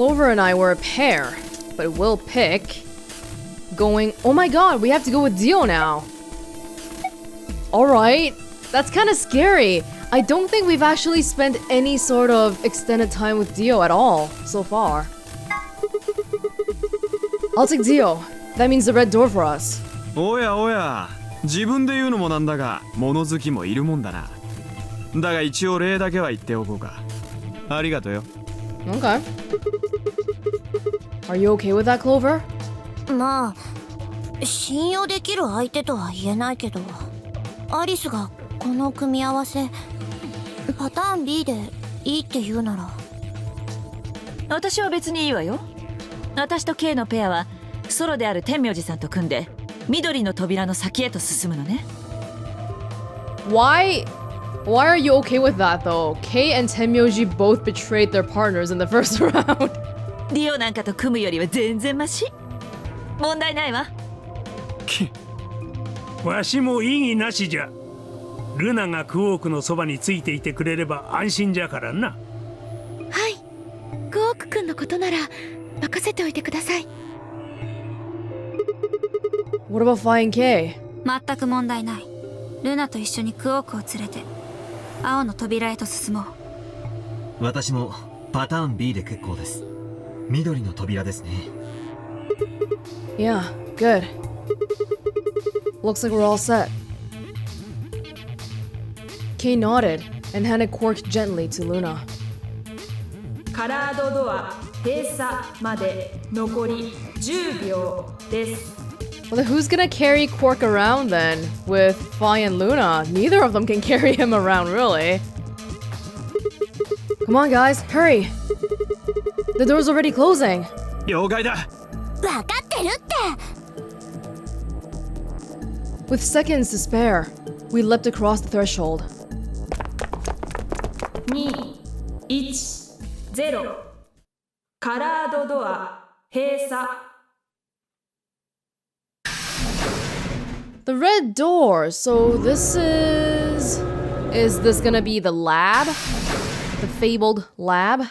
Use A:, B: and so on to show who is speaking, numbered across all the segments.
A: Clover and I were a pair, but we'll pick going... Oh my god, we have to go with Dio now. Alright, that's kind of scary. I don't think we've actually spent any sort of extended time with Dio at all so far. I'll take Dio. That means the red door for us.
B: おやおや、自分で言うのもなんだが、物好きもいるもんだな。だが一応例だけは言っておこうか。ありがとよ。
A: Okay. Are you okay with that, Clover?
C: まあ、信用できる相手とは言えないけど、アリスがこの組み合わせ、パターン B でいいって言うなら。
D: 私は別にいいわよ。私と K のペアはソロである天明寺さんと組んで緑の扉の先へと進むのね。
A: Why are you okay with that though? Kei and Tenmyoji both betrayed their partners in the first round.
D: ディオなんかと組むよりは全然マシ。問題ないわ。
E: わしも異議なしじゃ。ルナがクオークのそばについていてくれれば安心じゃからな。
C: はい、クオーク君のことなら任せておいてください。
A: What about flying Kei?
F: 全く問題ない。ルナと一緒にクオークを連れて青の扉へと進もう。
G: 私もパターン B で結構です。緑の扉ですね。
A: Yeah, good. Looks like we're all set. Kei nodded and handed Quark gently to Luna.
H: カラードドア閉鎖まで残り10秒です。
A: Well, then who's gonna carry Quark around then? With Fi and Luna? Neither of them can carry him around, really. Come on, guys, hurry! The door's already closing.
B: 了解だ。
C: わかってるって。
A: With seconds to spare, we leapt across the threshold.
H: 2、1、0。カラードドア閉鎖。
A: The red door, so this is... Is this gonna be the lab? The fabled lab?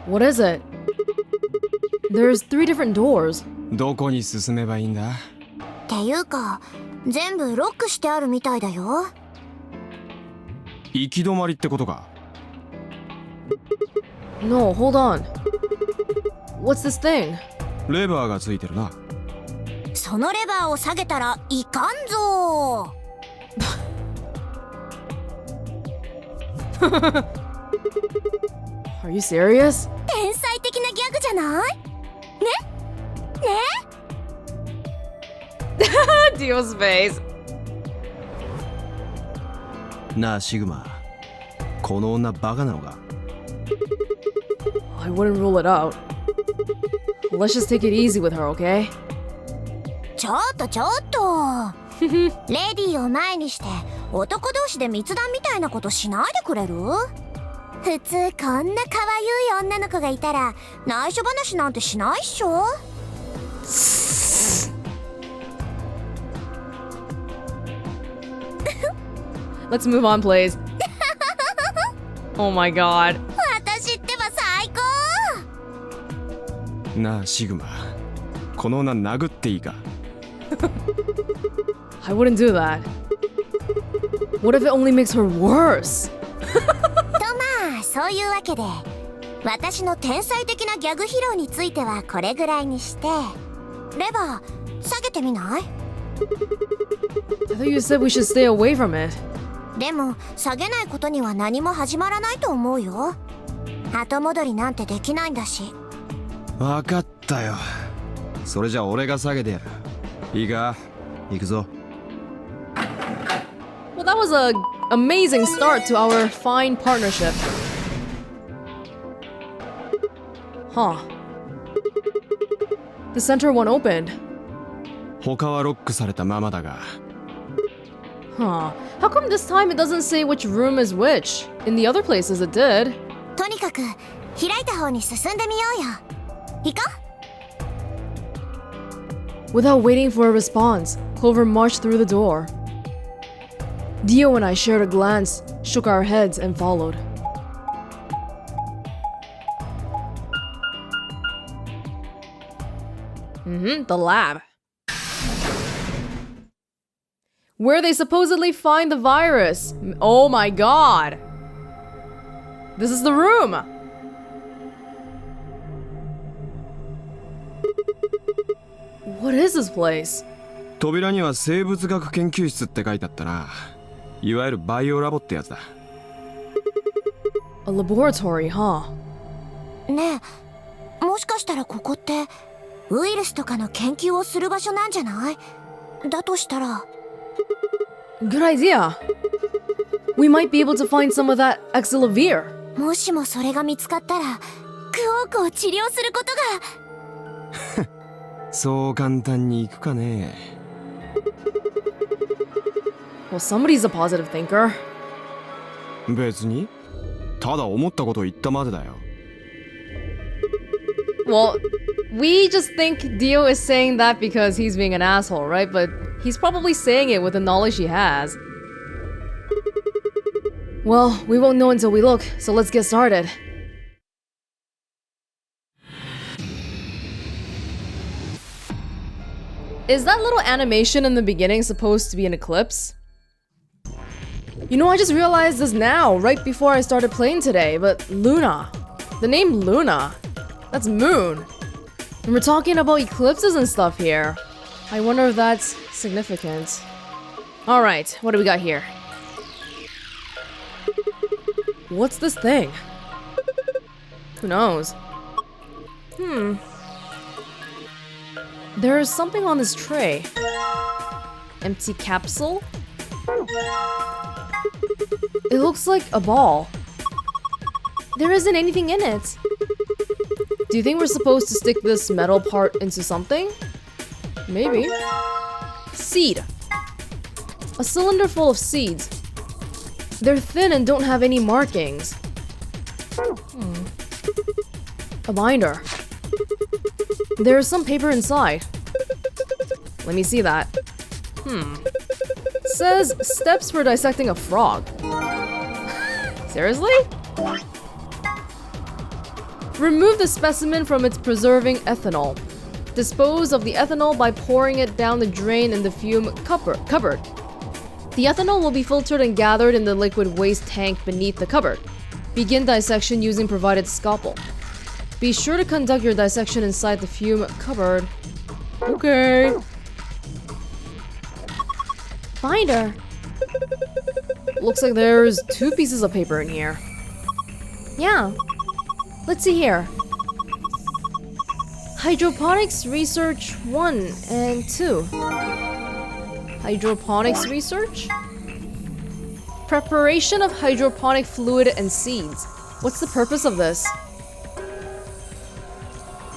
A: What is it? There's 3 different doors.
B: どこに進めばいいんだ？
C: っていうか、全部ロックしてあるみたいだよ。
B: 行き止まりってことか。
A: No, hold on. What's this thing?
B: レバーがついてるな。
C: そのレバーを下げたらいかんぞ。
A: Are you serious?
C: 天才的なギャグじゃない？ね？ね
A: Dio's face.
B: なあシグマ、この女バカなのか？
A: I wouldn't rule it out. Let's just take it easy with her, okay?
C: ちょっとちょっと。レディーを前にして男同士で密談みたいなことしないでくれる？普通こんな可愛い女の子がいたら内緒話なんてしないっしょ。
A: Let's move on, please. Oh my god.
C: 私ってば最高。
B: なあシグマ、この女殴っていいか？
A: I wouldn't do that. What if it only makes her worse?
C: とまあそういうわけで、私の天才的なギャグ披露についてはこれぐらいにして、レバー下げてみない？
A: I thought you said we should stay away from it.
C: でも下げないことには何も始まらないと思うよ。後戻りなんてできないんだし。
B: わかったよ。それじゃ俺が下げてやる。いいか？行くぞ。
A: Well, that was a amazing start to our fine partnership. Huh. The center one opened.
B: 他はロックされたままだが。
A: Huh. How come this time it doesn't say which room is which? In the other places it did.
C: とにかく開いた方に進んでみようよ。行こ
A: Without waiting for a response, Clover marched through the door. Dio and I shared a glance, shook our heads, and followed. The lab. Where they supposedly find the virus. Oh my god! This is the room! What is this place?
B: 扉には生物学研究室って書いてあったな。いわゆるバイオラボってやつだ。
A: A laboratory, huh?
C: ねえ、もしかしたらここってウイルスとかの研究をする場所なんじゃない？だとしたら
A: Good idea! We might be able to find some of that Axelavir.
C: もしもそれが見つかったらクオークを治療することが
B: そう簡単にいくかね。
A: Well, somebody's a positive thinker.
B: 別にただ思ったことを言ったまでだよ。
A: Well, we just think Dio is saying that because he's being an asshole, right? But he's probably saying it with the knowledge he has. Well, we won't know until we look, so let's get started. Is that little animation in the beginning supposed to be an eclipse? You know, I just realized this now, right before I started playing today, but Luna. The name Luna. That's moon. And we're talking about eclipses and stuff here. I wonder if that's significant. Alright, what do we got here? What's this thing? Who knows? There's something on this tray. Empty capsule? It looks like a ball. There isn't anything in it. Do you think we're supposed to stick this metal part into something? Maybe. Seed. A cylinder full of seeds. They're thin and don't have any markings. A binder. There's some paper inside. Let me see that. Says steps for dissecting a frog. Seriously? Remove the specimen from its preserving ethanol. Dispose of the ethanol by pouring it down the drain in the fume cupboard. The ethanol will be filtered and gathered in the liquid waste tank beneath the cupboard. Begin dissection using provided scalpel. Be sure to conduct your dissection inside the fume cupboard. Okay. Binder. Looks like there's 2 pieces of paper in here. Yeah. Let's see here. Hydroponics Research 1 and 2. Hydroponics Research? Preparation of hydroponic fluid and seeds. What's the purpose of this?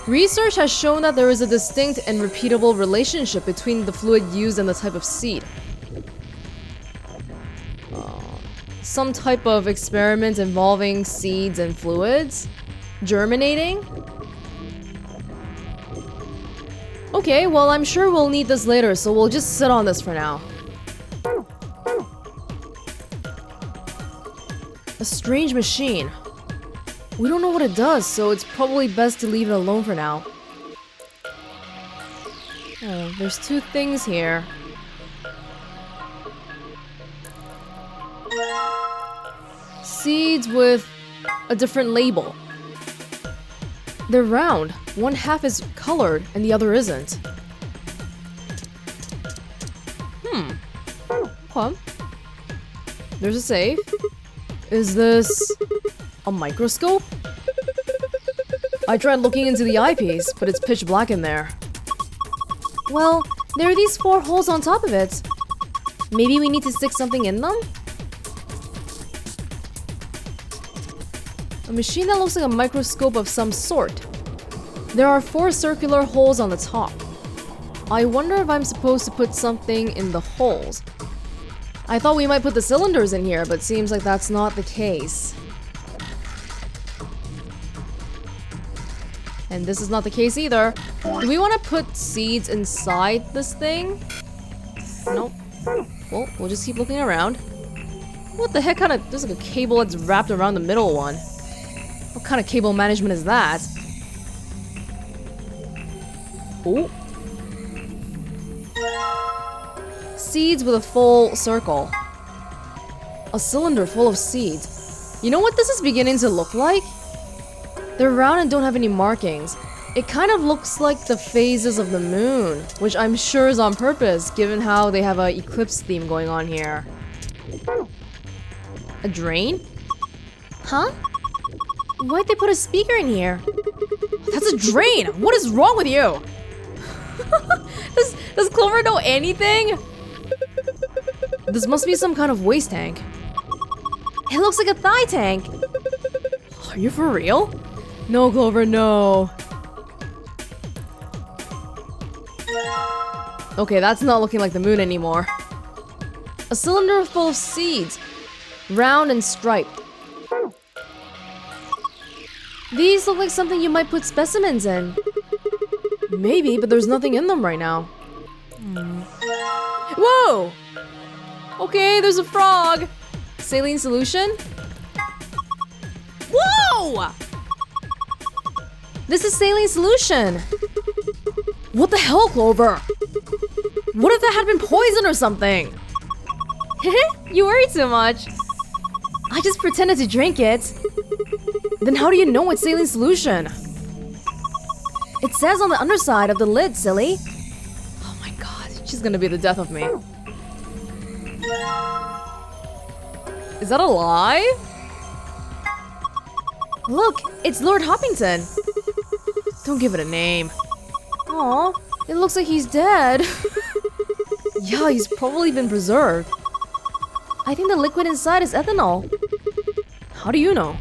A: Research has shown that there is a distinct and repeatable relationship between the fluid used and the type of seed. Some type of experiment involving seeds and fluids? Germinating? Okay, well, I'm sure we'll need this later, so we'll just sit on this for now. A strange machine. We don't know what it does, so it's probably best to leave it alone for now. Oh, there's 2 things here. Seeds with a different label. They're round. One half is colored and the other isn't. Huh? There's a safe. Is this a microscope? I tried looking into the eyepiece, but it's pitch black in there. Well, there are these 4 holes on top of it. Maybe we need to stick something in them? A machine that looks like a microscope of some sort. There are 4 circular holes on the top. I wonder if I'm supposed to put something in the holes. I thought we might put the cylinders in here, but seems like that's not the case. And this is not the case either. Do we want to put seeds inside this thing? Nope. Well, we'll just keep looking around. What the heck kind of... There's like a cable that's wrapped around the middle one. What kind of cable management is that? Oh. Seeds with a full circle. A cylinder full of seeds. You know what this is beginning to look like? They're round and don't have any markings. It kind of looks like the phases of the moon, which I'm sure is on purpose, given how they have an eclipse theme going on here. A drain? Huh? Why'd they put a speaker in here? That's a drain! What is wrong with you? Does Clover know anything? This must be some kind of waste tank. It looks like a thigh tank. Are you for real? No, Clover, no. Okay, that's not looking like the moon anymore. A cylinder full of seeds, round and striped. These look like something you might put specimens in. Maybe, but there's nothing in them right now. Whoa! Okay, there's a frog. Saline solution? Whoa! This is saline solution. What the hell, Clover? What if that had been poison or something? You worry too much. I just pretended to drink it. Then how do you know it's saline solution? It says on the underside of the lid, silly. Oh my god, she's gonna be the death of me. Is that alive? Look, it's Lord Hoppington. Don't give it a name. Aw, it looks like he's dead. Yeah, he's probably been preserved. I think the liquid inside is ethanol. How do you know?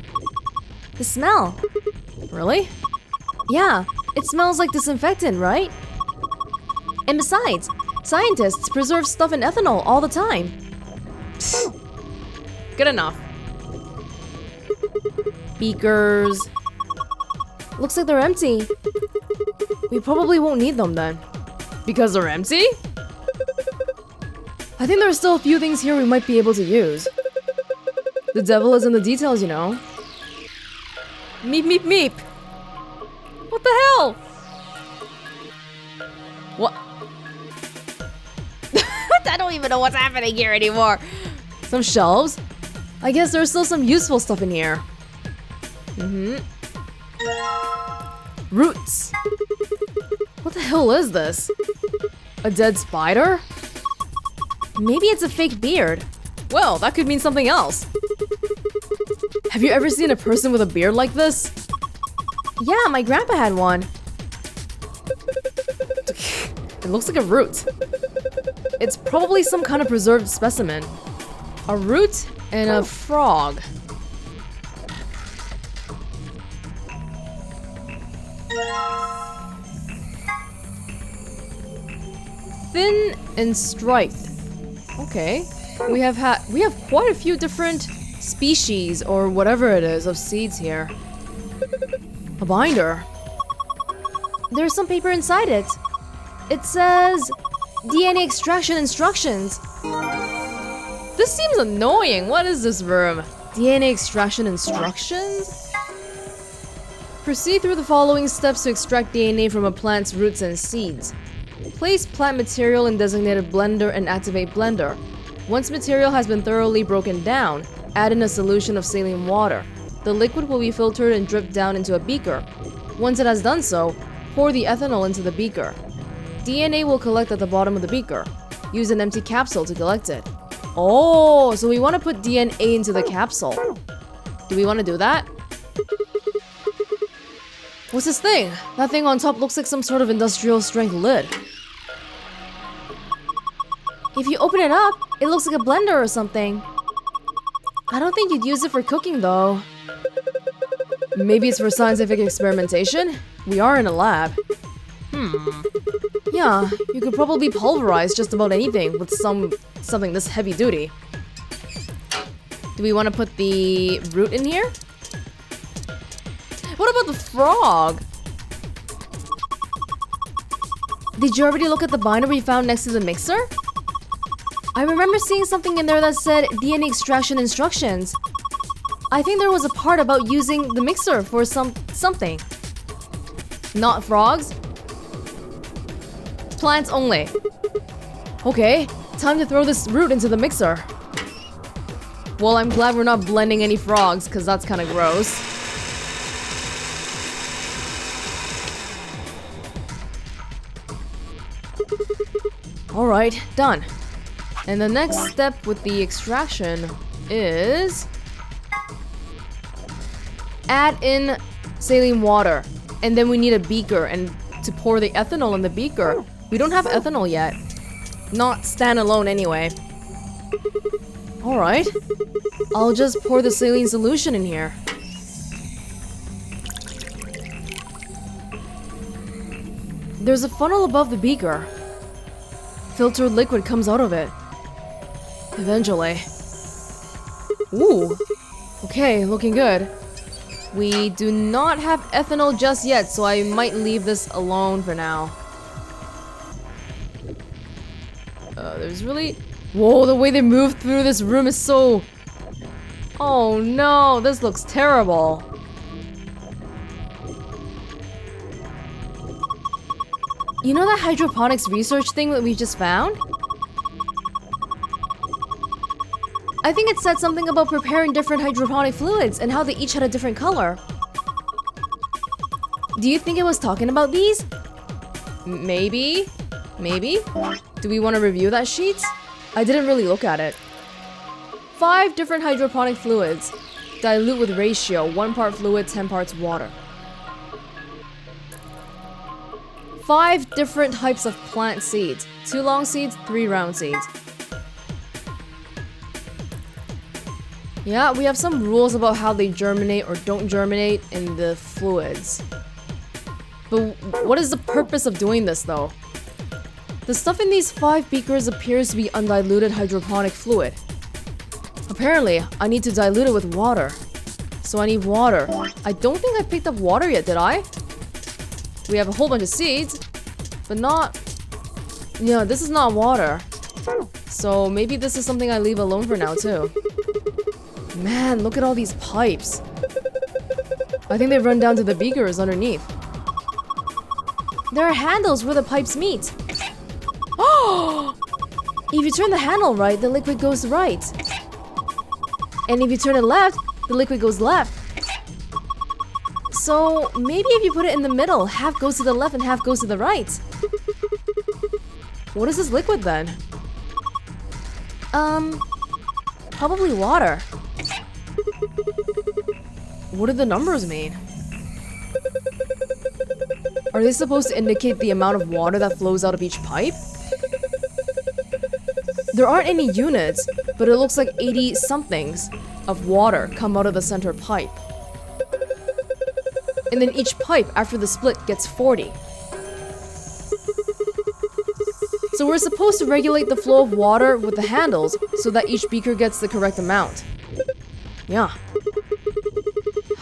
A: The smell. Really? Yeah, it smells like disinfectant, right? And besides, scientists preserve stuff in ethanol all the time. Good enough. Beakers. Looks like they're empty. We probably won't need them then. Because they're empty? I think there are still a few things here we might be able to use. The devil is in the details, you know. Meep meep meep. What the hell? What? I don't even know what's happening here anymore. Some shelves? I guess there's still some useful stuff in here. Roots. What the hell is this? A dead spider? Maybe it's a fake beard. Well, that could mean something else. Have you ever seen a person with a beard like this? Yeah, my grandpa had one. It looks like a root. It's probably some kind of preserved specimen. A root and a frog. Thin and striped. Okay. We have quite a few different species or whatever it is of seeds here. A binder. There's some paper inside it. It says DNA extraction instructions. This seems annoying. What is this verb? DNA extraction instructions? Proceed through the following steps to extract DNA from a plant's roots and seeds. Place plant material in designated blender and activate blender. Once material has been thoroughly broken down, add in a solution of saline water. The liquid will be filtered and dripped down into a beaker. Once it has done so, pour the ethanol into the beaker. DNA will collect at the bottom of the beaker. Use an empty capsule to collect it. Oh, so we want to put DNA into the capsule. Do we want to do that? What's this thing? That thing on top looks like some sort of industrial strength lid. If you open it up, it looks like a blender or something. I don't think you'd use it for cooking though. Maybe it's for scientific experimentation? We are in a lab. Yeah, you could probably pulverize just about anything with something this heavy duty. Do we want to put the root in here? What about the frog? Did you already look at the binder we found next to the mixer? I remember seeing something in there that said DNA extraction instructions. I think there was a part about using the mixer for something. Not frogs? Plants only. Okay, time to throw this root into the mixer. Well, I'm glad we're not blending any frogs, because that's kind of gross. Alright, done. And the next step with the extraction is... add in saline water. And then we need a beaker and to pour the ethanol in the beaker. We don't have ethanol yet. Not standalone anyway. Alright. I'll just pour the saline solution in here. There's a funnel above the beaker. Filtered liquid comes out of it. Eventually. Ooh. Okay, looking good. We do not have ethanol just yet, so I might leave this alone for now. There's really... Whoa, the way they move through this room is so... Oh no, this looks terrible. You know that hydroponics research thing that we just found? I think it said something about preparing different hydroponic fluids and how they each had a different color. Do you think it was talking about these? Maybe? Maybe? Do we want to review that sheet? I didn't really look at it. 5 different hydroponic fluids. Dilute with ratio, 1 part fluid, 10 parts water. 5 different types of plant seeds. 2 long seeds, 3 round seeds. Yeah, we have some rules about how they germinate or don't germinate in the fluids. But what is the purpose of doing this though? The stuff in these 5 beakers appears to be undiluted hydroponic fluid. Apparently, I need to dilute it with water. So I need water. I don't think I picked up water yet, did I? We have a whole bunch of seeds, but not... Yeah, this is not water. So maybe this is something I leave alone for now too. Man, look at all these pipes. I think they run down to the beakers underneath. There are handles where the pipes meet. Oh! If you turn the handle right, the liquid goes right. And if you turn it left, the liquid goes left. So maybe if you put it in the middle, half goes to the left and half goes to the right. What is this liquid then? Probably water. What do the numbers mean? Are they supposed to indicate the amount of water that flows out of each pipe? There aren't any units, but it looks like 80 somethings of water come out of the center pipe. And then each pipe after the split gets 40. So we're supposed to regulate the flow of water with the handles so that each beaker gets the correct amount. Yeah.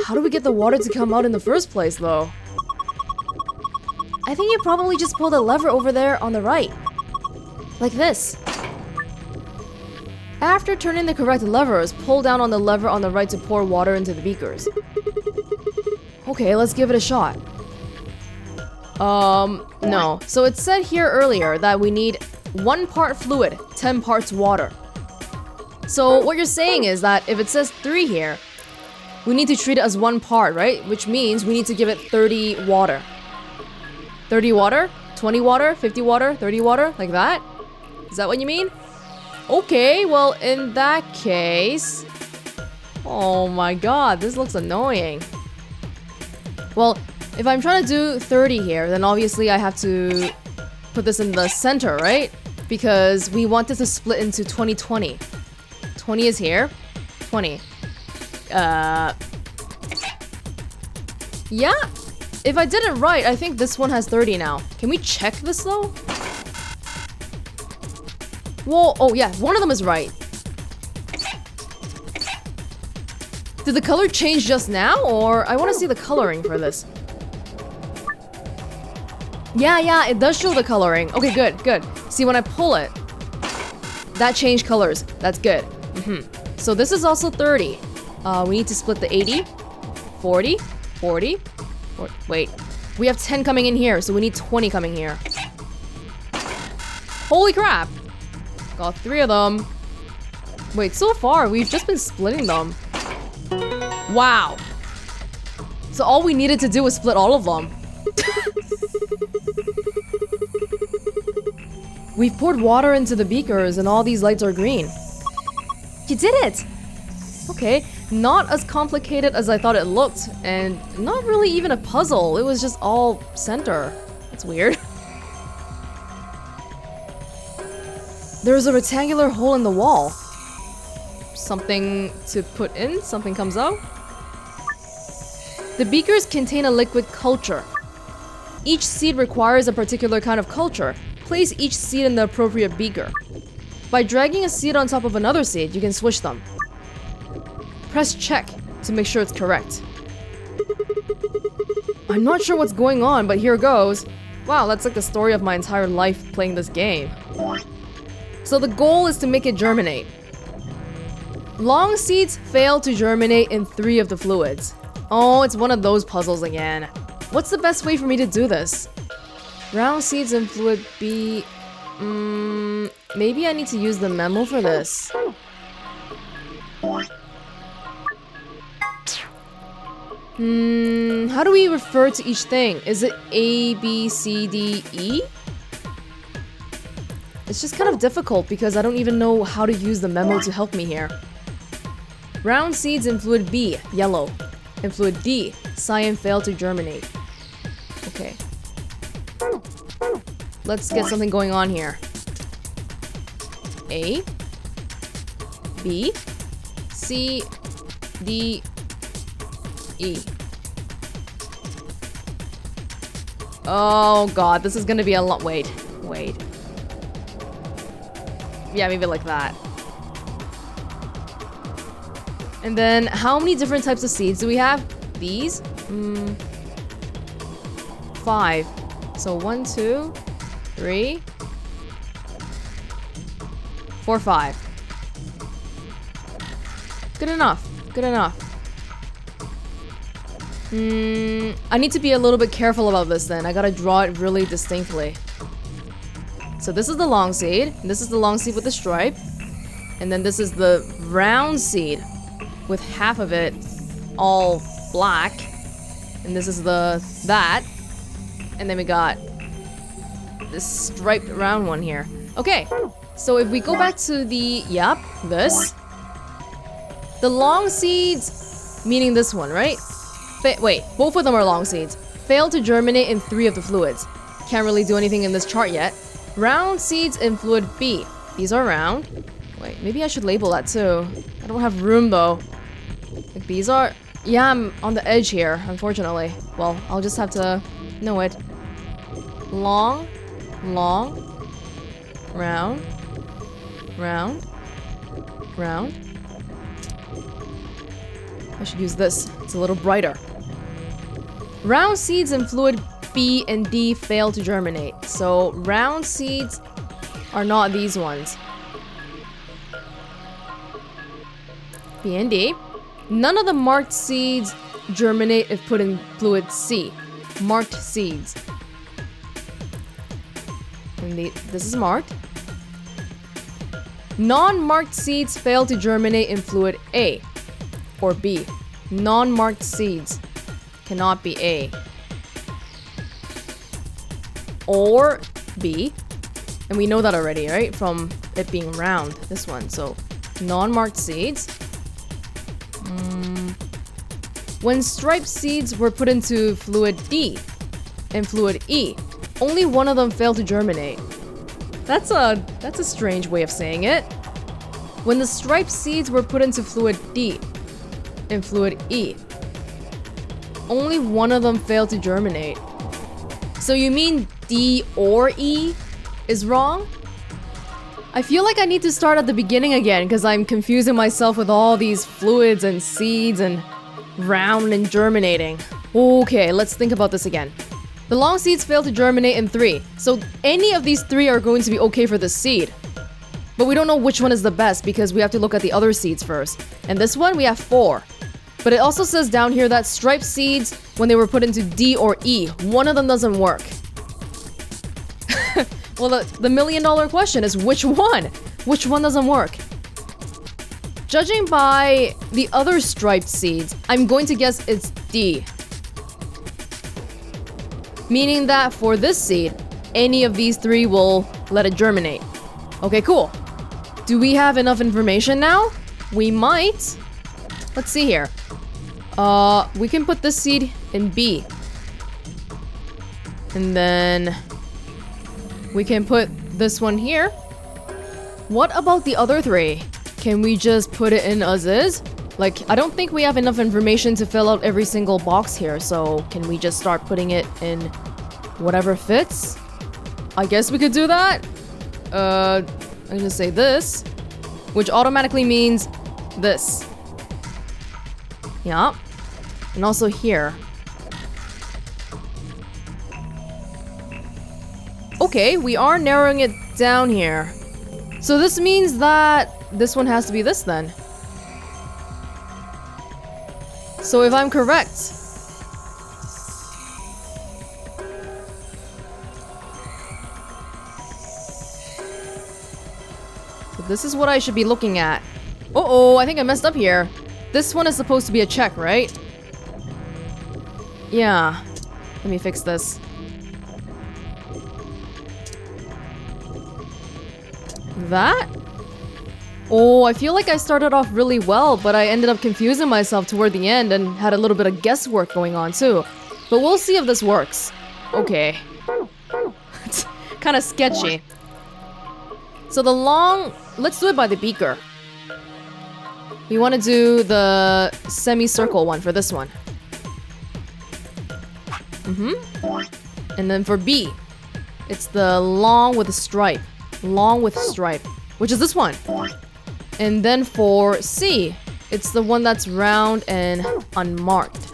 A: How do we get the water to come out in the first place though? I think you probably just pull the lever over there on the right. Like this. After turning the correct levers, pull down on the lever on the right to pour water into the beakers. Okay, let's give it a shot. No. So it said here earlier that we need 1 part fluid, 10 parts water. So what you're saying is that if it says 3 here, we need to treat it as 1 part, right? Which means we need to give it 30 water. 30 water? 20 water? 50 water? 30 water? Like that? Is that what you mean? Okay, well in that case... Oh my god, this looks annoying. Well, if I'm trying to do 30 here, then obviously I have to put this in the center, right? Because we want this to split into 20-20. 20 is here. 20. Yeah. If I did it right, I think this one has 30 now. Can we check this though? Whoa, oh yeah, one of them is right. Did the color change just now? Or I want to see the coloring for this. Yeah, it does show the coloring. Okay, good. See, when I pull it, that changed colors. That's good. So this is also 30. We need to split the 80. 40. Wait. We have 10 coming in here, so we need 20 coming here. Holy crap! Got 3 of them. Wait, so far, we've just been splitting them. Wow. So all we needed to do was split all of them. We've poured water into the beakers and all these lights are green. You did it! Okay, not as complicated as I thought it looked, and not really even a puzzle. It was just all center. That's weird. There's a rectangular hole in the wall. Something to put in, something comes out. The beakers contain a liquid culture. Each seed requires a particular kind of culture. Place each seed in the appropriate beaker. By dragging a seed on top of another seed, you can switch them. Press check to make sure it's correct. I'm not sure what's going on, but here goes. Wow, that's like the story of my entire life playing this game. So the goal is to make it germinate. Long seeds fail to germinate in 3 of the fluids. Oh, it's one of those puzzles again. What's the best way for me to do this? Round seeds in fluid B... maybe I need to use the memo for this. How do we refer to each thing? Is it A, B, C, D, E? It's just kind of difficult because I don't even know how to use the memo to help me here. Round seeds in fluid B, yellow. In fluid D, cyan failed to germinate. Okay. Let's get something going on here. A, B, C, D, E. Oh god, this is gonna be a lot. Wait. Yeah, maybe like that. And then, how many different types of seeds do we have? These? 5. So 1, 2, 3, 4, 5. Good enough. I need to be a little bit careful about this then. I gotta draw it really distinctly. So this is the long seed. This is the long seed with the stripe. And then this is the round seed with half of it all black. And this is that. And then we got this striped round one here. Okay, so if we go back to this. The long seeds, meaning this one, right? Wait, both of them are long seeds. Failed to germinate in 3 of the fluids. Can't really do anything in this chart yet. Round seeds in fluid B. These are round. Wait, maybe I should label that too. I don't have room though. Like these are... Yeah, I'm on the edge here, unfortunately. Well, I'll just have to know it. Long, round, round. I should use this. It's a little brighter. Round seeds in fluid B and D fail to germinate. So round seeds are not these ones. B and D. None of the marked seeds germinate if put in fluid C. Marked seeds. And this is marked. Non-marked seeds fail to germinate in fluid A or B. Non-marked seeds cannot be A or B. And we know that already, right? From it being round, this one. So non-marked seeds. When striped seeds were put into fluid D and fluid E, only one of them failed to germinate. That's a strange way of saying it. When the striped seeds were put into fluid D and fluid E, only one of them failed to germinate. So you mean D or E is wrong? I feel like I need to start at the beginning again because I'm confusing myself with all these fluids and seeds and round and germinating. Okay, let's think about this again. The long seeds fail to germinate in 3. So any of these 3 are going to be okay for this seed. But we don't know which one is the best because we have to look at the other seeds first. And this one, we have 4. But it also says down here that striped seeds, when they were put into D or E, one of them doesn't work. Well, the million-dollar question is which one? Which one doesn't work? Judging by the other striped seeds, I'm going to guess it's D. Meaning that for this seed, any of these 3 will let it germinate. Okay, cool. Do we have enough information now? We might. Let's see here. We can put this seed in B. And then we can put this one here. What about the other 3? Can we just put it in as is? Like, I don't think we have enough information to fill out every single box here, so can we just start putting it in whatever fits? I guess we could do that. I'm gonna say this, which automatically means this. Yeah. And also here. Okay, we are narrowing it down here. So this means that this one has to be this then. So if I'm correct, so this is what I should be looking at. Uh-oh, I think I messed up here. This one is supposed to be a check, right? Yeah. Let me fix this. That? Oh, I feel like I started off really well, but I ended up confusing myself toward the end and had a little bit of guesswork going on too. But we'll see if this works. Okay. It's kind of sketchy. So the long... Let's do it by the beaker. We want to do the semicircle one for this one. And then for B, it's the long with a stripe. Long with stripe, which is this one. And then for C, it's the one that's round and unmarked.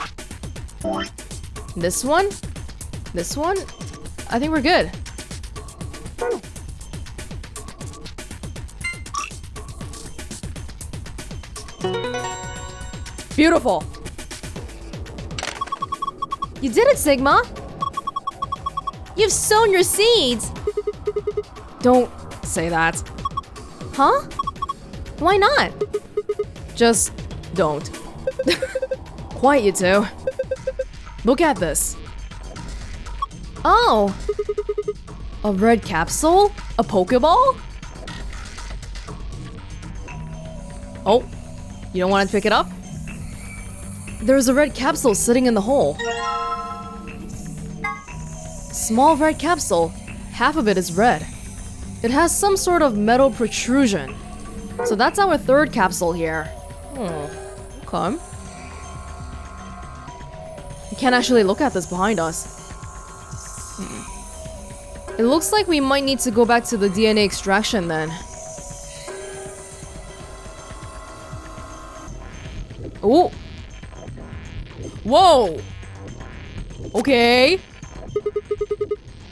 A: This one? This one? I think we're good. Beautiful. You did it, Sigma. You've sown your seeds. Don't say that. Huh? Why not? Just don't. Quiet, you two. Look at this. Oh. A red capsule? A Pokeball? Oh. You don't want to pick it up? There's a red capsule sitting in the hole. Small red capsule. Half of it is red. It has some sort of metal protrusion. So that's our third capsule here. Okay. You can't actually look at this behind us. It looks like we might need to go back to the DNA extraction then. Oh! Whoa! Okay.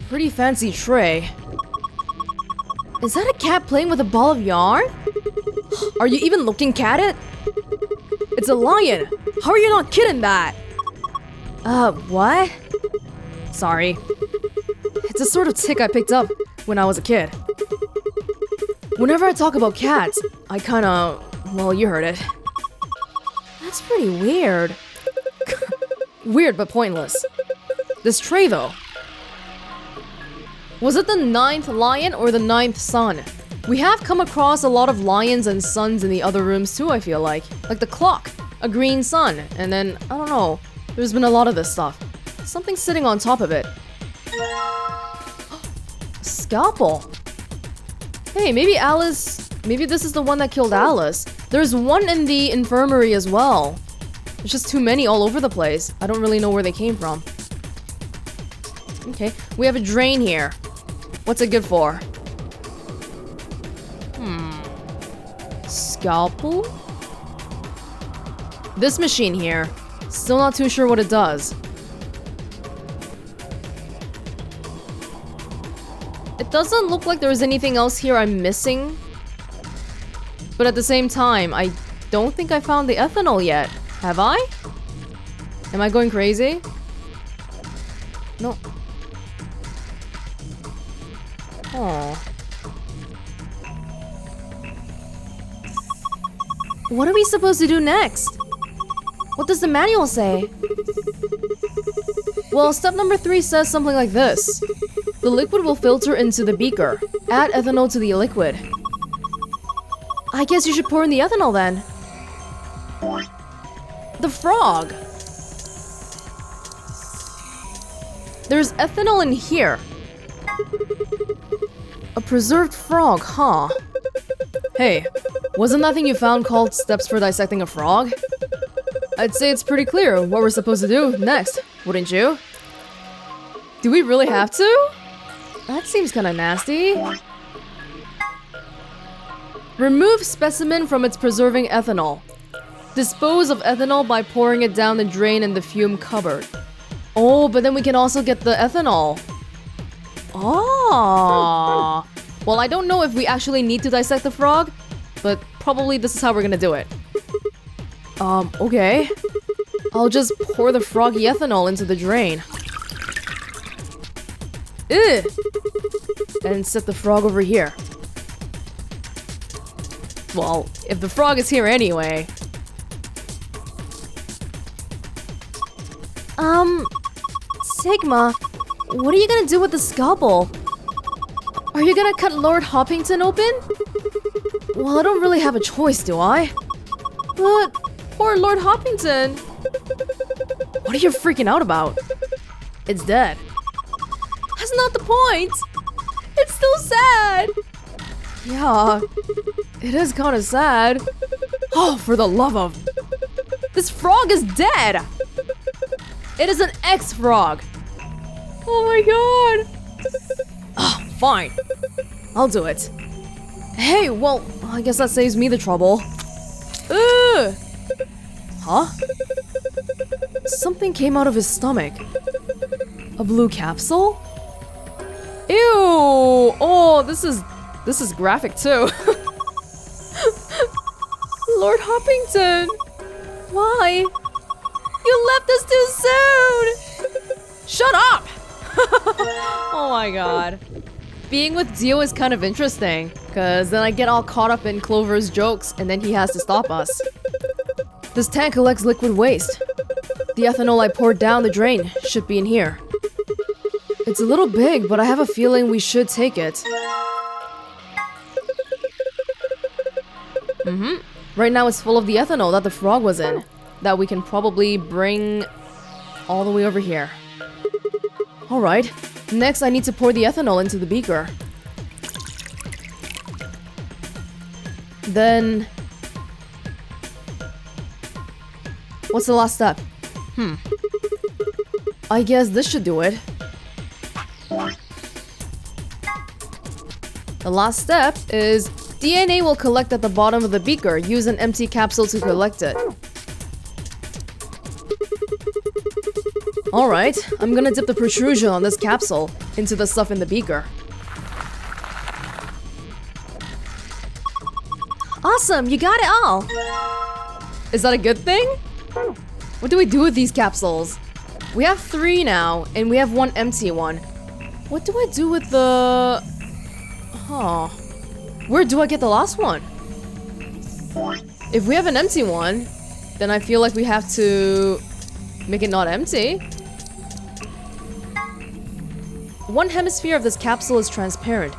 A: Pretty fancy tray. Is that a cat playing with a ball of yarn? Are you even looking at it? It's a lion! How are you not kidding that? What? Sorry. It's a sort of tick I picked up when I was a kid. Whenever I talk about cats, I kinda... well, you heard it. That's pretty weird. Weird but pointless. This tray though. Was it the 9th lion or the 9th sun? We have come across a lot of lions and suns in the other rooms too, I feel like. Like the clock, a green sun, and then, I don't know, there's been a lot of this stuff. Something sitting on top of it. Scalpel. Hey, maybe this is the one that killed Alice. There's one in the infirmary as well. There's just too many all over the place. I don't really know where they came from. Okay, we have a drain here. What's it good for? Scalpel? This machine here. Still not too sure what it does. It doesn't look like there's anything else here I'm missing. But at the same time, I don't think I found the ethanol yet. Have I? Am I going crazy? No. Oh. What are we supposed to do next? What does the manual say? Well, step number 3 says something like this. The liquid will filter into the beaker. Add ethanol to the liquid. I guess you should pour in the ethanol then. The frog. There's ethanol in here. A preserved frog, huh? Hey, wasn't that thing you found called Steps for Dissecting a Frog? I'd say it's pretty clear what we're supposed to do next, wouldn't you? Do we really have to? That seems kinda nasty. Remove specimen from its preserving ethanol. Dispose of ethanol by pouring it down the drain in the fume cupboard. Oh, but then we can also get the ethanol. Oh. Well, I don't know if we actually need to dissect the frog, but probably this is how we're gonna do it. Okay. I'll just pour the froggy ethanol into the drain. Ugh. And set the frog over here. Well, if the frog is here anyway. Sigma, what are you gonna do with the scalpel? Are you gonna cut Lord Hoppington open? Well, I don't really have a choice, do I? But poor Lord Hoppington. What are you freaking out about? It's dead. That's not the point. It's still sad. Yeah, it is kind of sad. Oh, for the love of... This frog is dead. It is an ex-frog. Oh my god. Oh, fine. I'll do it. Hey, well, I guess that saves me the trouble. Ugh. Huh? Something came out of his stomach. A blue capsule? Ew! Oh, this is graphic too. Lord Hoppington! Why? You left us too soon! Shut up! Oh my god. Being with Dio is kind of interesting, cause then I get all caught up in Clover's jokes and then he has to stop us. This tank collects liquid waste. The ethanol I poured down the drain should be in here. It's a little big, but I have a feeling we should take it. Right now it's full of the ethanol that the frog was in, that we can probably bring all the way over here. Alright, next I need to pour the ethanol into the beaker. Then... what's the last step? I guess this should do it. The last step is DNA will collect at the bottom of the beaker. Use an empty capsule to collect it. Alright, I'm gonna dip the protrusion on this capsule into the stuff in the beaker. Awesome, you got it all! Is that a good thing? What do we do with these capsules? We have 3 now, and we have 1 empty one. What do I do with the... Huh. Where do I get the last one? If we have an empty one, then I feel like we have to make it not empty. 1 hemisphere of this capsule is transparent.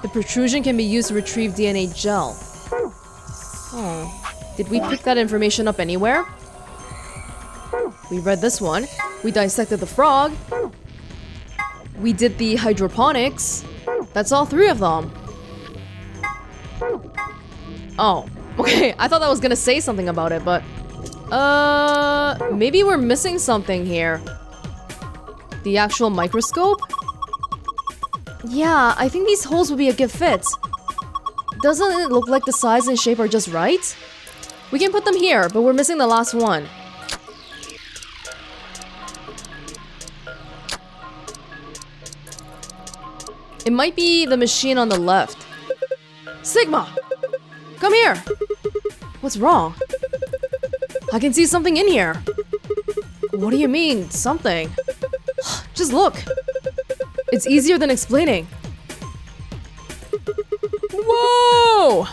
A: The protrusion can be used to retrieve DNA gel. Oh. Did we pick that information up anywhere? We read this one. We dissected the frog. We did the hydroponics. That's all 3 of them. Oh, okay. I thought that was gonna say something about it, but... maybe we're missing something here. The actual microscope? Yeah, I think these holes would be a good fit. Doesn't it look like the size and shape are just right? We can put them here, but we're missing the last one. It might be the machine on the left. Sigma! Come here! What's wrong? I can see something in here. What do you mean, something? Just look. It's easier than explaining. Whoa!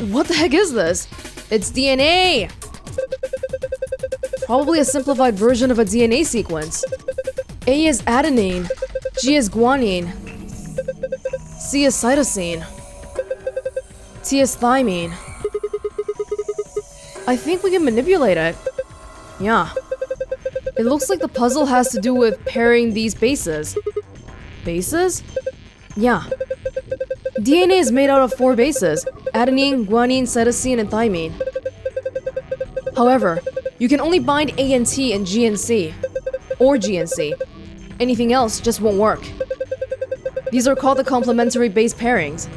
A: What the heck is this? It's DNA! Probably a simplified version of a DNA sequence. A is adenine, G is guanine, C is cytosine, T is thymine. I think we can manipulate it. Yeah. It looks like the puzzle has to do with pairing these bases. Bases? Yeah. DNA is made out of 4 bases: adenine, guanine, cytosine, and thymine. However, you can only bind A and T and G and C. Or G and C. Anything else just won't work. These are called the complementary base pairings.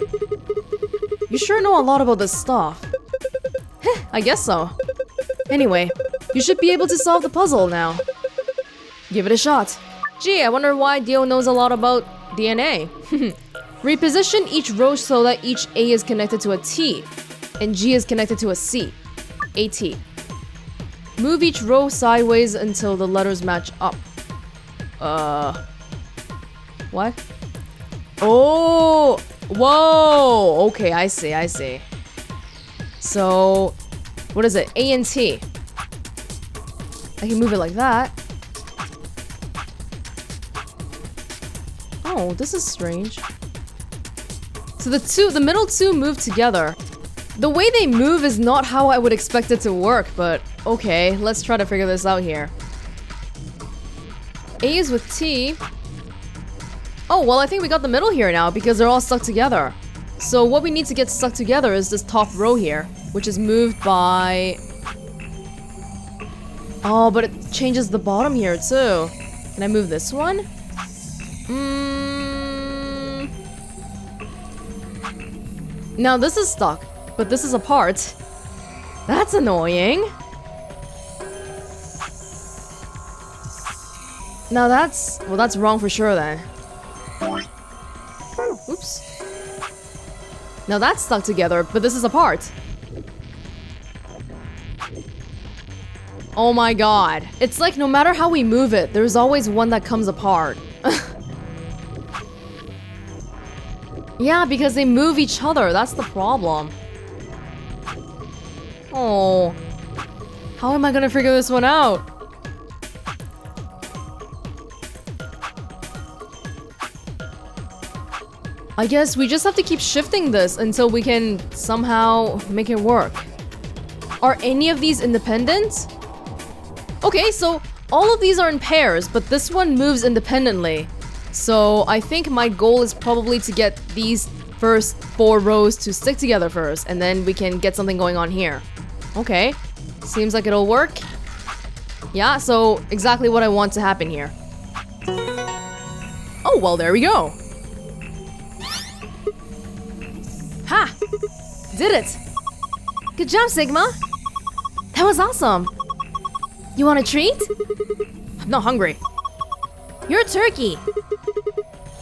A: You sure know a lot about this stuff. Heh, I guess so. Anyway, you should be able to solve the puzzle now. Give it a shot. Gee, I wonder why Dio knows a lot about DNA. Reposition each row so that each A is connected to a T and G is connected to a C. AT. Move each row sideways until the letters match up. What? Oh! Whoa! Okay, I see. So, what is it? A and T. I can move it like that. Oh, this is strange. So the middle two move together. The way they move is not how I would expect it to work, but okay, let's try to figure this out here. A is with T. Oh, well, I think we got the middle here now because they're all stuck together. So what we need to get stuck together is this top row here, which is moved by... Oh, but it changes the bottom here too. Can I move this one? Now this is stuck, but this is apart. That's annoying. Now that's... well, that's wrong for sure then. Oops. Now that's stuck together, but this is apart. Oh my god. It's like no matter how we move it, there's always one that comes apart. Yeah, because they move each other, that's the problem. Oh. How am I gonna figure this one out? I guess we just have to keep shifting this until we can somehow make it work. Are any of these independent? Okay, so all of these are in pairs, but this one moves independently. So I think my goal is probably to get these first 4 rows to stick together first, and then we can get something going on here. Okay, seems like it'll work. Yeah, so exactly what I want to happen here. Oh, well, there we go. Ha! Did it! Good job, Sigma! That was awesome! You want a treat? I'm not hungry. You're a turkey!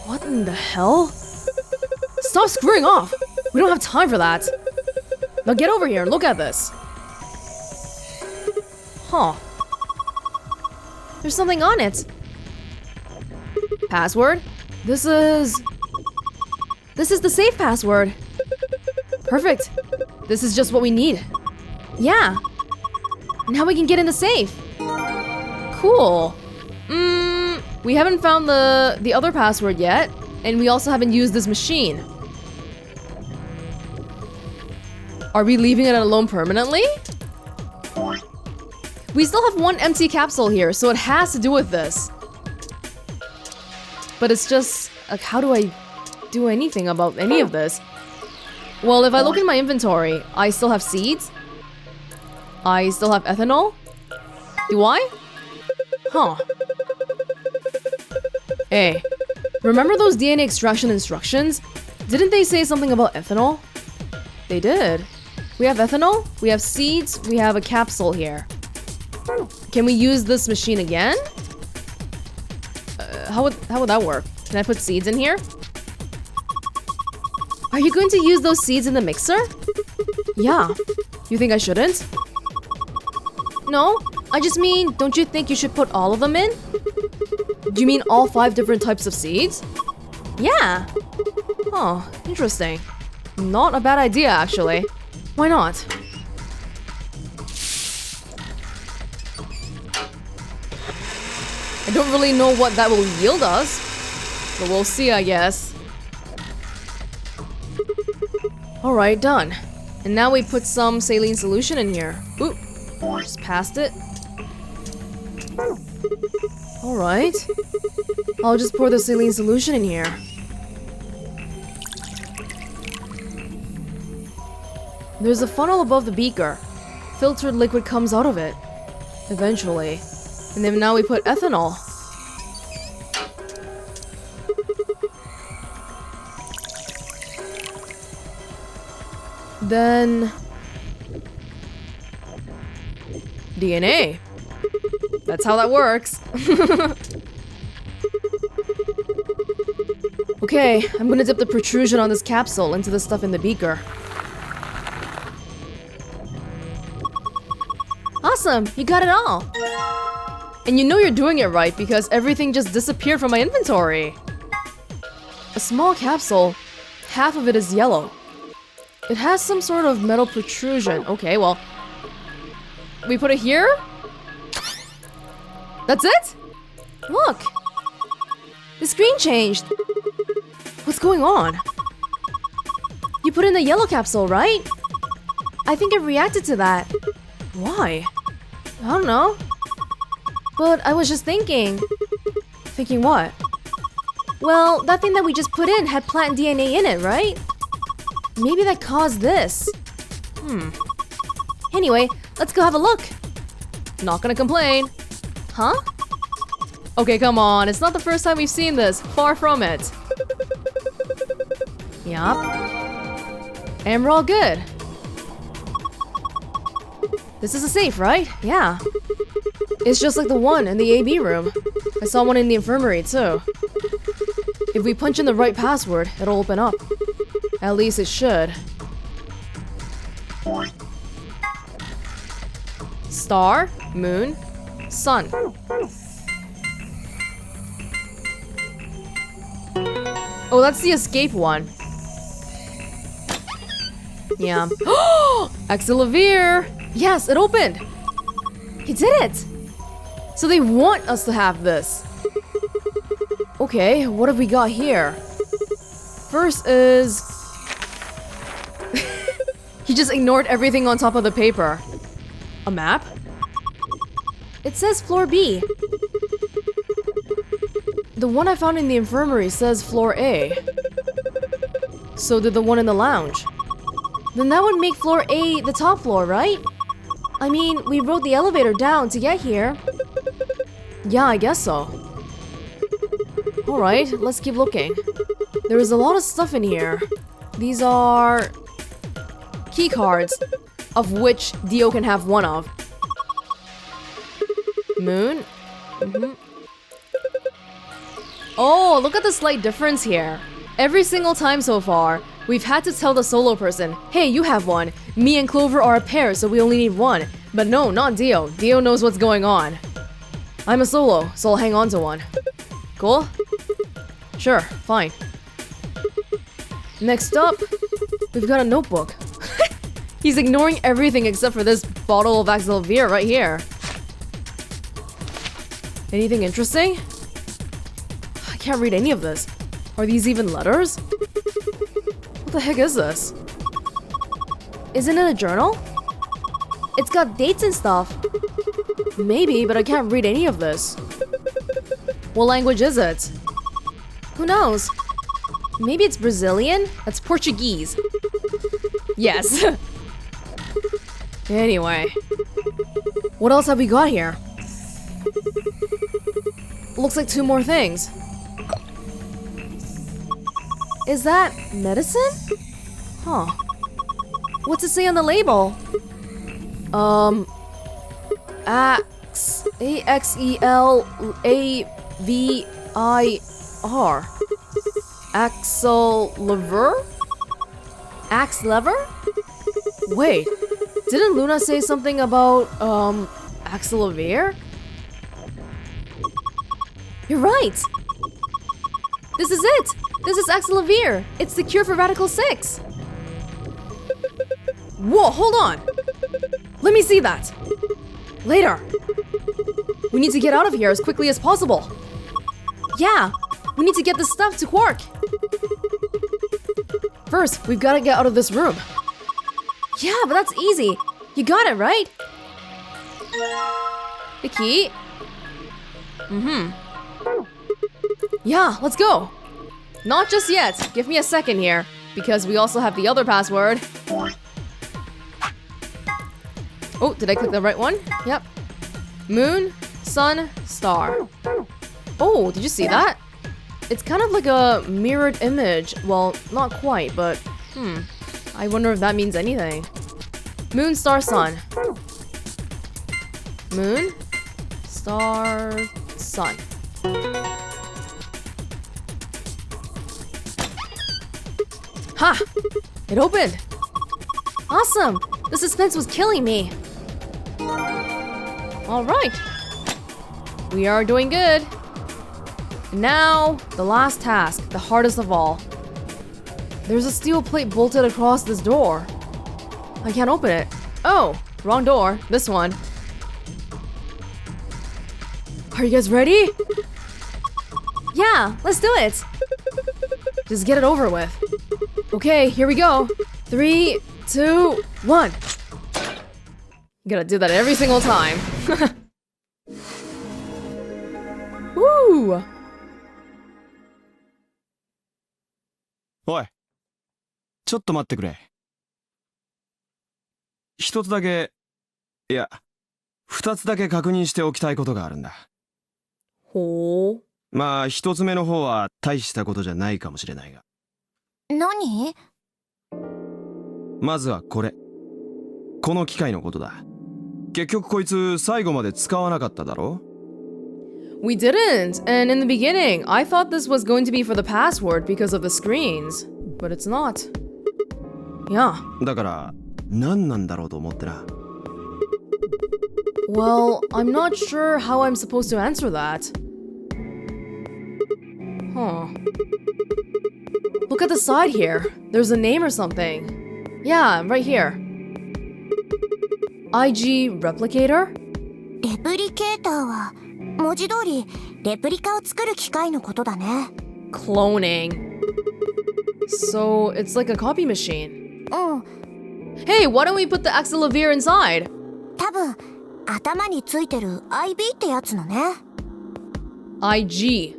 A: What in the hell? Stop screwing off! We don't have time for that! Now get over here and look at this! Huh. There's something on it. Password? This is the safe password. Perfect. This is just what we need. Yeah. Now we can get in the safe. Cool. We haven't found the other password yet, and we also haven't used this machine. Are we leaving it alone permanently? We still have 1 empty capsule here, so it has to do with this. But it's just, like, how do I do anything about any of this? Well, if I look in my inventory, I still have seeds. I still have ethanol. Do I? Huh. Hey, remember those DNA extraction instructions? Didn't they say something about ethanol? They did. We have ethanol, we have seeds, we have a capsule here. Can we use this machine again? How would that work? Can I put seeds in here? Are you going to use those seeds in the mixer? Yeah. You think I shouldn't? No, I just mean, don't you think you should put all of them in? Do you mean all 5 different types of seeds? Yeah. Oh, interesting. Not a bad idea, actually. Why not? I don't really know what that will yield us, but we'll see, I guess. Alright, done. And now we put some saline solution in here. Oop, just passed it. Alright. I'll just pour the saline solution in here. There's a funnel above the beaker. Filtered liquid comes out of it. Eventually. And then now we put ethanol. Then... DNA. That's how that works. Okay, I'm gonna dip the protrusion on this capsule into the stuff in the beaker. Awesome, you got it all. And you know you're doing it right because everything just disappeared from my inventory. A small capsule, half of it is yellow. It has some sort of metal protrusion. Okay, well, we put it here? That's it? Look! The screen changed. What's going on? You put in the yellow capsule, right? I think it reacted to that. Why? I don't know. But I was just thinking. Thinking what? Well, that thing that we just put in had plant DNA in it, right? Maybe that caused this. Anyway, let's go have a look. Not gonna complain. Huh? Okay, come on. It's not the first time we've seen this. Far from it. Yup. And we're all good. This is a safe, right? Yeah. It's just like the one in the AB room. I saw one in the infirmary, too. If we punch in the right password, it'll open up. At least it should. Star, moon, sun. Oh, that's the escape one. Yeah. Axelavir! Yes, it opened! He did it! So they want us to have this. Okay, what have we got here? First is... He just ignored everything on top of the paper. A map? It says floor B. The one I found in the infirmary says floor A. So did the one in the lounge. Then that would make floor A the top floor, right? I mean, we rode the elevator down to get here. Yeah, I guess so. Alright, let's keep looking. There is a lot of stuff in here. These are... key cards, of which Dio can have one of. Moon? Oh, look at the slight difference here. Every single time so far, we've had to tell the solo person, hey, you have one. Me and Clover are a pair, so we only need one. But no, not Dio. Dio knows what's going on. I'm a solo, so I'll hang on to one. Cool? Sure, fine. Next up, we've got a notebook. He's ignoring everything except for this bottle of Axelavir right here. Anything interesting? I can't read any of this. Are these even letters? What the heck is this? Isn't it a journal? It's got dates and stuff. Maybe, but I can't read any of this. What language is it? Who knows? Maybe it's Brazilian? That's Portuguese. Yes. Anyway. What else have we got here? Looks like 2 more things. Is that medicine? Huh. What's it say on the label? A-X-E-L-A-V-I-R. Axelavir? Axe lever? Wait, didn't Luna say something about, axe lever? You're right! This is it! This is axe lever! It's the cure for Radical 6! Whoa, hold on! Let me see that! Later! We need to get out of here as quickly as possible! Yeah! We need to get this stuff to Quark! First, we've got to get out of this room. Yeah, but that's easy. You got it, right? The key? Yeah, let's go. Not just yet. Give me a second here, because we also have the other password. Oh, did I click the right one? Yep. Moon, sun, star. Oh, did you see that? It's kind of like a mirrored image. Well, not quite, but I wonder if that means anything. Moon, star, sun. Moon, star, sun. Ha! It opened! Awesome! The suspense was killing me. Alright. We are doing good. Now, the last task, the hardest of all. There's a steel plate bolted across this door. I can't open it. Oh, wrong door. This one. Are you guys ready? Yeah, let's do it. Just get it over with. Okay, here we go. 3, 2, 1. You gotta do that every single time. Woo!
B: おい、ちょっと待ってくれ。一つだけ、いや、二つだけ確認しておきたいことがあるんだ。
A: ほう。
B: まあ、一つ目の方は大したことじゃないかもしれないが。
C: 何？
B: まずはこれ。この機械のことだ。結局こいつ最後まで使わなかっただろ？
A: We didn't, and in the beginning, I thought this was going to be for the password because of the screens, but it's not. Yeah.
B: だから、何なんだろうと思ってな。
A: Well, I'm not sure how I'm supposed to answer that. Huh. Look at the side here. There's a name or something. Yeah, right here. IG Replicator?
C: レプリケーターは文字通りレプリカを作る機械のことだね。
A: Cloning. So, it's like a copy machine.
C: うん。
A: Hey, why don't we put the Axelavir inside?
C: 多分頭についてる IB ってやつのね。
A: IG.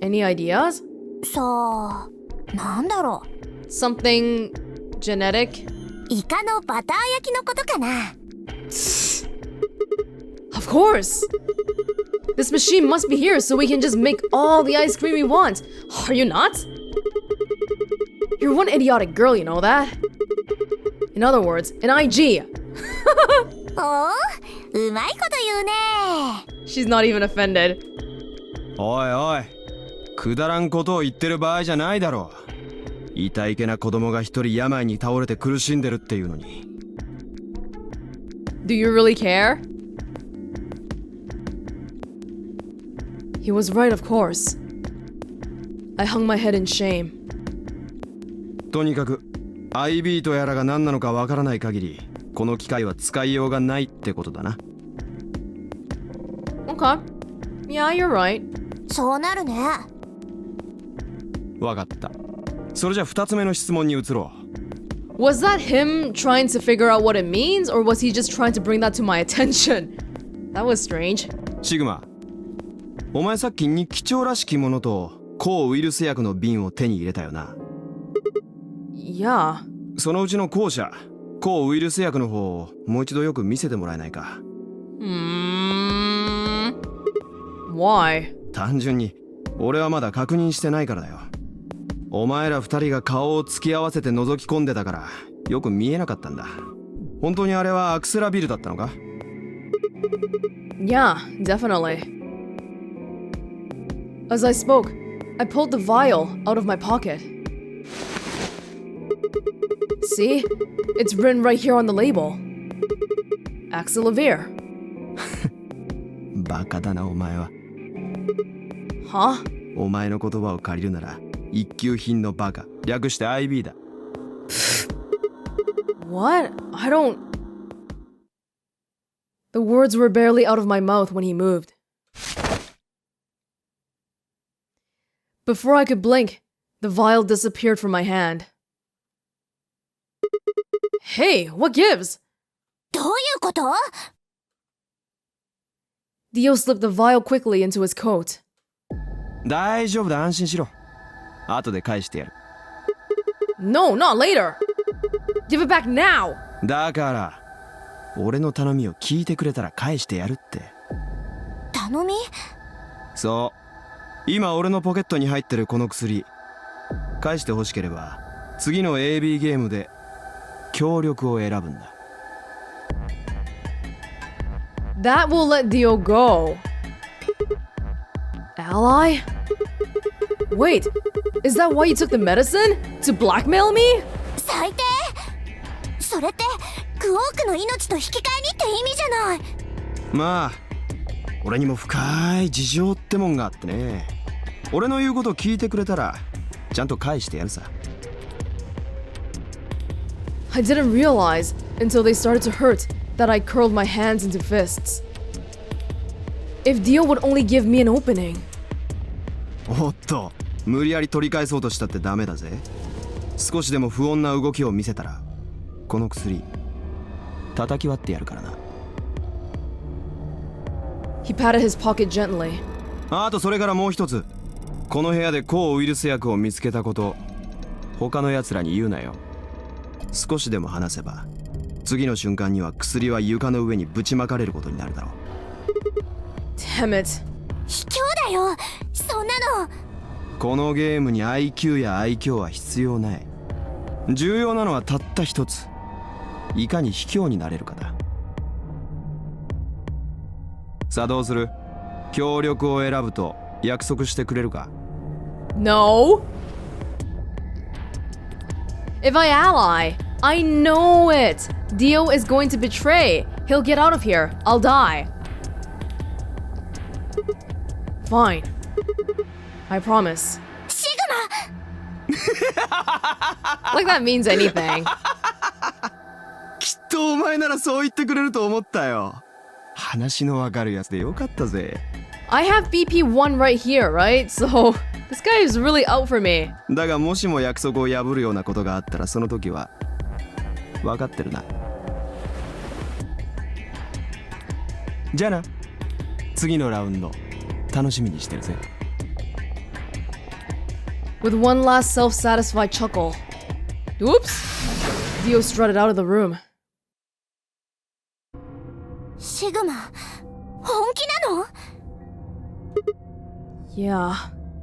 A: Any ideas?
C: さあ、なんだろう。
A: Something genetic?
C: イカのバター焼きのことかな。
A: Of course! This machine must be here so we can just make all the ice cream we want. Are you not? You're one idiotic girl, you know that? In other words, an IG.
C: おお、うまいこと言うね。
A: She's not even offended.
B: おいおい、くだらんことを言ってる場合じゃないだろう。痛いけな子供が一人病に倒れて苦しんでるっていうのに。
A: Do you really care? He was right, of course. I hung my head in shame.
B: とにかく IB とやらが何なのかわからない限りこの機械は使いようがないってことだな。
A: Okay. Yeah, you're right.
C: そうなるね。
B: わかった。それじゃ2つ目の質問に移ろう。
A: Was that him trying to figure out what it means, or was he just trying to bring that to my attention? That was strange.
B: シグマ、お前さっき日記帳らしきものと抗ウイルス薬の瓶を手に入れたよな。
A: Yeah.
B: そのうちの後者、抗ウイルス薬の方をもう一度よく見せてもらえないか。
A: Why?
B: 単純に俺はまだ確認してないからだよ。お前ら二人が顔を突き合わせて覗き込んでたからよく見えなかったんだ。本当にあれはアクスラビルだったのか？
A: Yeah, definitely. As I spoke, I pulled the vial out of my pocket. See? It's written right here on the label. Axelavir.
B: バカだなお前は。
A: Huh?
B: お前の言葉を借りるなら一級品のバカ、略して IB だ。
A: What? I don't... The words were barely out of my mouth when he moved. Before I could blink, the vial disappeared from my hand. Hey, what gives?
C: どういうこと？
A: Dio slipped the vial quickly into his coat.
B: 大丈夫だ、安心しろ。後で返してやる。
A: No, not later! Give it back now!
B: だから、俺の頼みを聞いてくれたら返してやるって。
C: 頼み？
B: そう。今俺のポケットに入ってるこの薬、返して欲しければ次の AB ゲームで協力を選ぶんだ。
A: That will let Dio go. Ally? Wait, is that why you took the medicine? To blackmail me?
C: 最低！それってクオークの命と引き換えにって意味じゃない。
B: まあ俺にも深い事情ってもんがあってね。俺の言うことを聞いてくれたらちゃんと返してやるさ。
A: I didn't realize until they started to hurt that I curled my hands into fists. If Dio would only give me an opening.
B: おっと、無理やり取り返そうとしたってダメだぜ。少しでも不穏な動きを見せたらこの薬叩き割ってやるからな。
A: He patted his pocket gently.
B: あとそれからもう一つ、この部屋で抗ウイルス薬を見つけたこと他の奴らに言うなよ。少しでも話せば次の瞬間には薬は床の上にぶちまかれることになるだろう。
A: Damn it.
C: 卑怯だよ、そんなの。
B: このゲームに IQ や愛嬌は必要ない。重要なのはたった一つ、いかに卑怯になれるかだ。さあどうする？協力を選ぶと約束してくれるか？
A: No. If I ally, I know it. Dio is going to betray. He'll get out of here. I'll die. Fine. I promise.
C: シグマ！
A: Like that means anything.
B: きっとお前ならそう言ってくれると思ったよ。話のわかるやつでよかったぜ。
A: I have BP1 right here, right? So this guy is really out for me.
B: だがもしも約束を破るようなことがあったらその時は分かってるな。じゃあな、次のラウンド楽しみにしてるぜ。
A: With one last self-satisfied chuckle. Oops! Dio strutted out of the room.
C: シグマ、本気なの？
A: Yeah.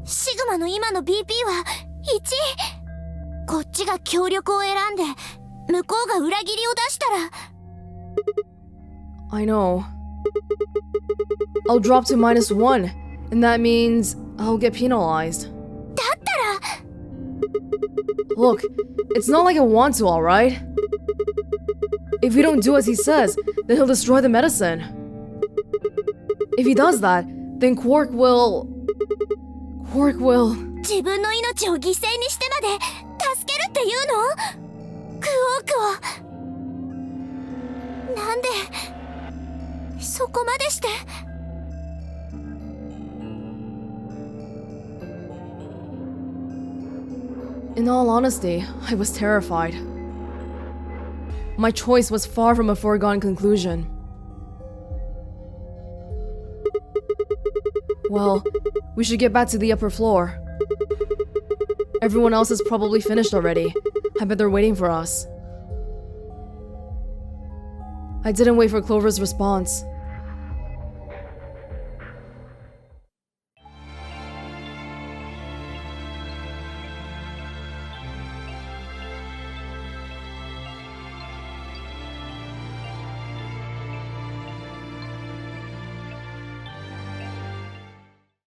C: シグマの今の BP は1。こっちが協力を選んで向こうが裏切りを出したら。
A: I know. I'll drop to -1, and that means I'll get penalized.
C: だったら
A: Look, it's not like I want to, alright? If we don't do as he says, then he'll destroy the medicine. If he does that, then Quark will...
C: 自分の命を犠牲にしてまで助けるっていうの？クオークを。なんでそこまでして。
A: In all honesty, I was terrified. My choice was far from a foregone conclusion. Well, we should get back to the upper floor. Everyone else is probably finished already. I bet they're waiting for us. I didn't wait for Clover's response.